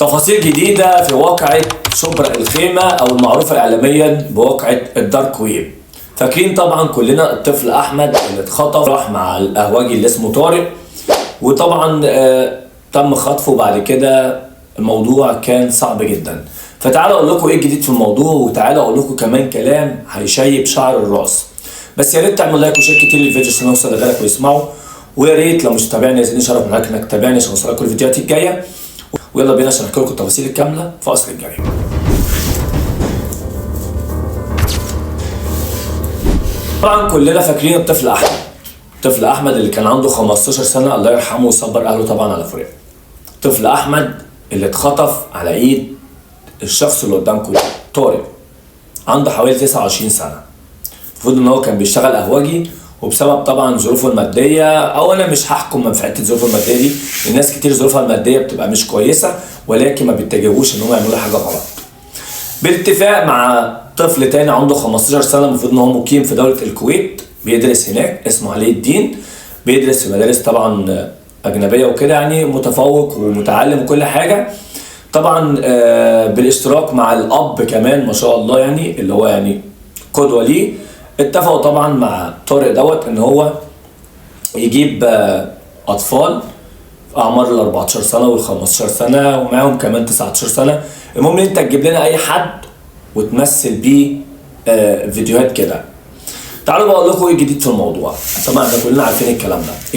تفاصيل جديدة في واقعة شبرا الخيمة أو المعروفة إعلاميا بواقعة الدارك ويب. فاكرين طبعا كلنا الطفل أحمد اللي اتخطف، راح مع القهوجي اللي اسمه طارق، وطبعا تم خطفه. بعد كده الموضوع كان صعب جدا. فتعالوا أقول لكم إيه الجديد في الموضوع، وتعالوا أقول لكم كمان كلام هيشيب شعر الراس. بس يا ريت تعمل لايك وشير كتير للفيديو عشان يوصل لغيرك ويسمعه، ويا ريت لو مش تابعني يزيدني شرف معاك انك تتابعني عشان اوصلك كل الفيديوهات الجايه. ويلا بينا عشان احكي لكم التفاصيل الكامله في اصل الجريمه. طبعا كلنا فاكرين الطفل احمد. الطفل احمد اللي كان عنده 15 سنه، الله يرحمه ويصبر اهله طبعا على فراقه. الطفل احمد اللي اتخطف على ايد الشخص اللي قدامكم طارق، عنده حوالي 29 سنه. المفروض ان هو كان بيشتغل قهوجي، وبسبب طبعا ظروفه الماديه، او انا مش هحكم من فئه الظروف الماديه دي، الناس كتير ظروفها الماديه بتبقى مش كويسه ولكن ما بيتجهوش ان هم يعملوا حاجه غلط. بالاتفاق مع طفل تاني عنده 15 سنه، المفروض ان هو مقيم في دوله الكويت، بيدرس هناك، اسمه علي الدين، بيدرس في مدارس طبعا اجنبيه وكده، يعني متفوق ومتعلم وكل حاجه. طبعا بالاشتراك مع الاب كمان ما شاء الله، يعني اللي هو يعني قدوه ليه. اتفقوا طبعا مع طارق دوت ان هو يجيب اطفال في اعمار ال 14 سنه وال 15 سنه، ومعاهم كمان 19 سنه. المهم ان انت تجيب لنا اي حد وتمثل بيه فيديوهات كده. تعالوا بقول لكم ايه الجديد في الموضوع. طبعا احنا كلنا عارفين الكلام ده.